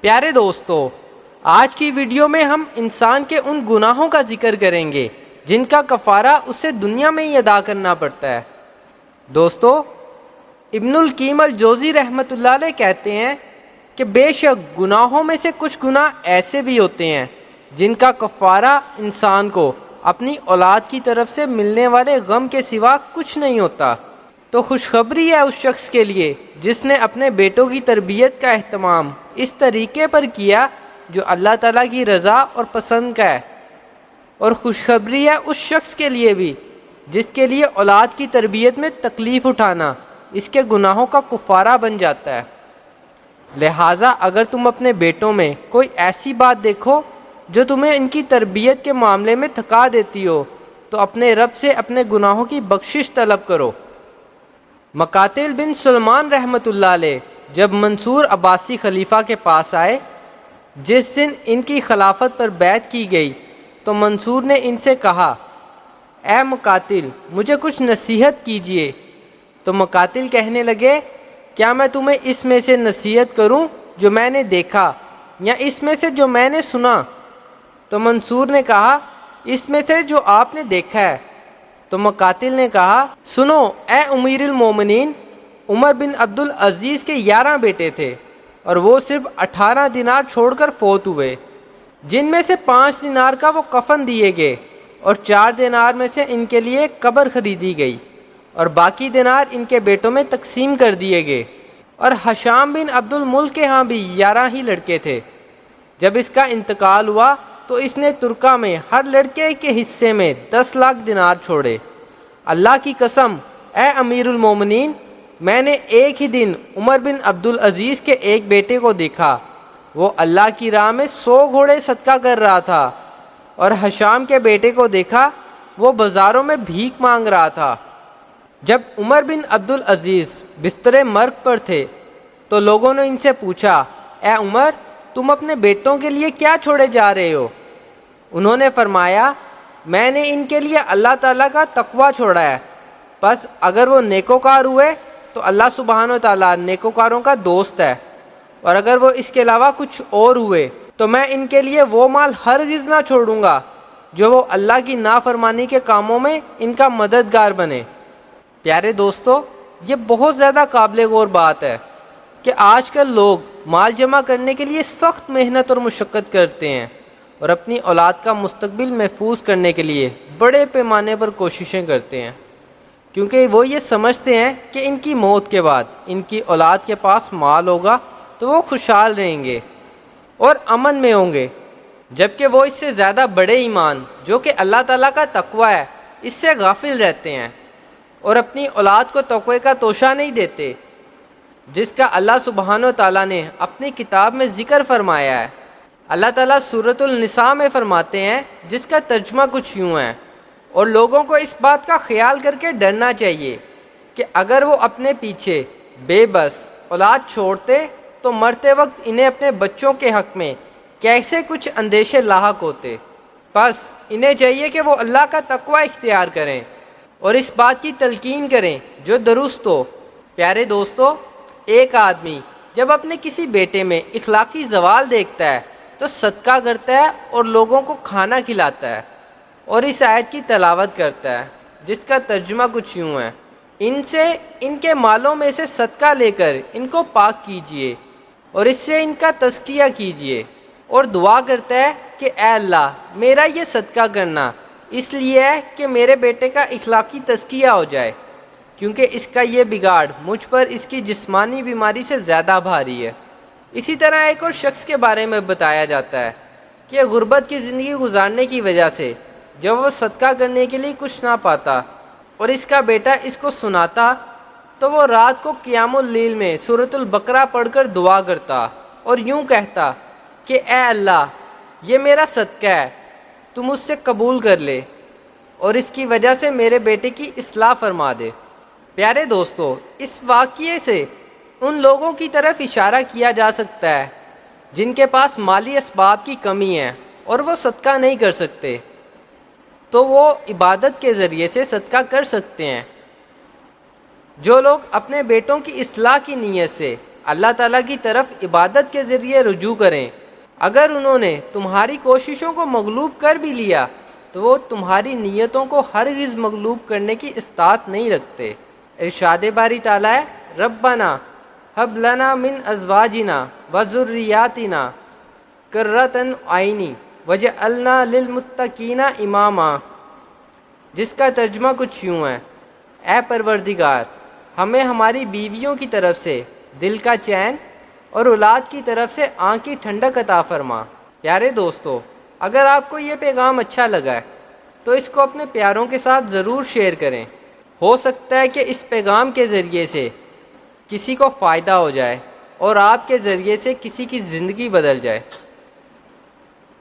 پیارے دوستو، آج کی ویڈیو میں ہم انسان کے ان گناہوں کا ذکر کریں گے جن کا کفارہ اسے دنیا میں ہی ادا کرنا پڑتا ہے۔ دوستو، ابن القیم الجوزی رحمۃ اللہ علیہ کہتے ہیں کہ بے شک گناہوں میں سے کچھ گناہ ایسے بھی ہوتے ہیں جن کا کفارہ انسان کو اپنی اولاد کی طرف سے ملنے والے غم کے سوا کچھ نہیں ہوتا۔ تو خوشخبری ہے اس شخص کے لیے جس نے اپنے بیٹوں کی تربیت کا اہتمام اس طریقے پر کیا جو اللہ تعالیٰ کی رضا اور پسند کا ہے، اور خوشخبری ہے اس شخص کے لیے بھی جس کے لیے اولاد کی تربیت میں تکلیف اٹھانا اس کے گناہوں کا کفارہ بن جاتا ہے۔ لہٰذا اگر تم اپنے بیٹوں میں کوئی ایسی بات دیکھو جو تمہیں ان کی تربیت کے معاملے میں تھکا دیتی ہو تو اپنے رب سے اپنے گناہوں کی بخشش طلب کرو۔ مقاتل بن سلمان رحمۃ اللہ علیہ جب منصور عباسی خلیفہ کے پاس آئے جس دن ان کی خلافت پر بیعت کی گئی، تو منصور نے ان سے کہا، اے مقاتل، مجھے کچھ نصیحت کیجیے۔ تو مقاتل کہنے لگے، کیا میں تمہیں اس میں سے نصیحت کروں جو میں نے دیکھا یا اس میں سے جو میں نے سنا؟ تو منصور نے کہا، اس میں سے جو آپ نے دیکھا ہے۔ تو مقاتل نے کہا، سنو اے امیر المومنین، عمر بن عبد العزیز کے 11 بیٹے تھے اور وہ صرف 18 دینار چھوڑ کر فوت ہوئے، جن میں سے 5 دینار کا وہ کفن دیے گئے اور 4 دینار میں سے ان کے لیے قبر خریدی گئی اور باقی دینار ان کے بیٹوں میں تقسیم کر دیے گئے۔ اور حشام بن عبد الملک کے ہاں بھی 11 ہی لڑکے تھے۔ جب اس کا انتقال ہوا تو اس نے ترکہ میں ہر لڑکے کے حصے میں 10 لاکھ دینار چھوڑے۔ اللہ کی قسم اے امیر المومنین، میں نے ایک ہی دن عمر بن عبد العزیز کے ایک بیٹے کو دیکھا، وہ اللہ کی راہ میں 100 گھوڑے صدقہ کر رہا تھا، اور حشام کے بیٹے کو دیکھا وہ بازاروں میں بھیک مانگ رہا تھا۔ جب عمر بن عبد العزیز بستر مرگ پر تھے تو لوگوں نے ان سے پوچھا، اے عمر، تم اپنے بیٹوں کے لیے کیا چھوڑے جا رہے ہو؟ انہوں نے فرمایا، میں نے ان کے لیے اللہ تعالیٰ کا تقوی چھوڑا ہے، بس اگر وہ نیکوکار ہوئے تو اللہ سبحانہ و تعالیٰ نیکوکاروں کا دوست ہے، اور اگر وہ اس کے علاوہ کچھ اور ہوئے تو میں ان کے لیے وہ مال ہرگز نہ چھوڑوں گا جو وہ اللہ کی نافرمانی کے کاموں میں ان کا مددگار بنے۔ پیارے دوستو، یہ بہت زیادہ قابل غور بات ہے کہ آج کل لوگ مال جمع کرنے کے لیے سخت محنت اور مشقت کرتے ہیں اور اپنی اولاد کا مستقبل محفوظ کرنے کے لیے بڑے پیمانے پر کوششیں کرتے ہیں، کیونکہ وہ یہ سمجھتے ہیں کہ ان کی موت کے بعد ان کی اولاد کے پاس مال ہوگا تو وہ خوشحال رہیں گے اور امن میں ہوں گے، جبکہ وہ اس سے زیادہ بڑے ایمان جو کہ اللہ تعالیٰ کا تقوی ہے اس سے غافل رہتے ہیں اور اپنی اولاد کو تقوی کا توشہ نہیں دیتے، جس کا اللہ سبحانہ و تعالیٰ نے اپنی کتاب میں ذکر فرمایا ہے۔ اللہ تعالیٰ سورۃ النساء میں فرماتے ہیں، جس کا ترجمہ کچھ یوں ہے، اور لوگوں کو اس بات کا خیال کر کے ڈرنا چاہیے کہ اگر وہ اپنے پیچھے بے بس اولاد چھوڑتے تو مرتے وقت انہیں اپنے بچوں کے حق میں کیسے کچھ اندیشے لاحق ہوتے۔ بس انہیں چاہیے کہ وہ اللہ کا تقوی اختیار کریں اور اس بات کی تلقین کریں جو درست ہو۔ پیارے دوستو، ایک آدمی جب اپنے کسی بیٹے میں اخلاقی زوال دیکھتا ہے تو صدقہ کرتا ہے اور لوگوں کو کھانا کھلاتا ہے، اور اس آیت کی تلاوت کرتا ہے جس کا ترجمہ کچھ یوں ہے، ان سے ان کے مالوں میں سے صدقہ لے کر ان کو پاک کیجئے اور اس سے ان کا تزکیہ کیجئے، اور دعا کرتا ہے کہ اے اللہ، میرا یہ صدقہ کرنا اس لیے ہے کہ میرے بیٹے کا اخلاقی تزکیہ ہو جائے، کیونکہ اس کا یہ بگاڑ مجھ پر اس کی جسمانی بیماری سے زیادہ بھاری ہے۔ اسی طرح ایک اور شخص کے بارے میں بتایا جاتا ہے کہ غربت کی زندگی گزارنے کی وجہ سے جب وہ صدقہ کرنے کے لیے کچھ نہ پاتا اور اس کا بیٹا اس کو سناتا تو وہ رات کو قیام اللیل میں سورۃ البقرہ پڑھ کر دعا کرتا اور یوں کہتا کہ اے اللہ، یہ میرا صدقہ ہے، تو مجھ سے قبول کر لے اور اس کی وجہ سے میرے بیٹے کی اصلاح فرما دے۔ پیارے دوستو، اس واقعے سے ان لوگوں کی طرف اشارہ کیا جا سکتا ہے جن کے پاس مالی اسباب کی کمی ہے اور وہ صدقہ نہیں کر سکتے، تو وہ عبادت کے ذریعے سے صدقہ کر سکتے ہیں۔ جو لوگ اپنے بیٹوں کی اصلاح کی نیت سے اللہ تعالیٰ کی طرف عبادت کے ذریعے رجوع کریں۔ اگر انہوں نے تمہاری کوششوں کو مغلوب کر بھی لیا تو وہ تمہاری نیتوں کو ہرگز مغلوب کرنے کی استطاعت نہیں رکھتے۔ ارشاد باری تعالیٰ ہے، ربنا ہب لنا من ازواجنا وذریاتنا قرۃ اعین وجعلنا للمتقین اماما، جس کا ترجمہ کچھ یوں ہے، اے پروردگار ہمیں ہماری بیویوں کی طرف سے دل کا چین اور اولاد کی طرف سے آنکھ کی ٹھنڈک عطا فرما۔ پیارے دوستو، اگر آپ کو یہ پیغام اچھا لگا ہے تو اس کو اپنے پیاروں کے ساتھ ضرور شیئر کریں۔ ہو سکتا ہے کہ اس پیغام کے ذریعے سے کسی کو فائدہ ہو جائے اور آپ کے ذریعے سے کسی کی زندگی بدل جائے۔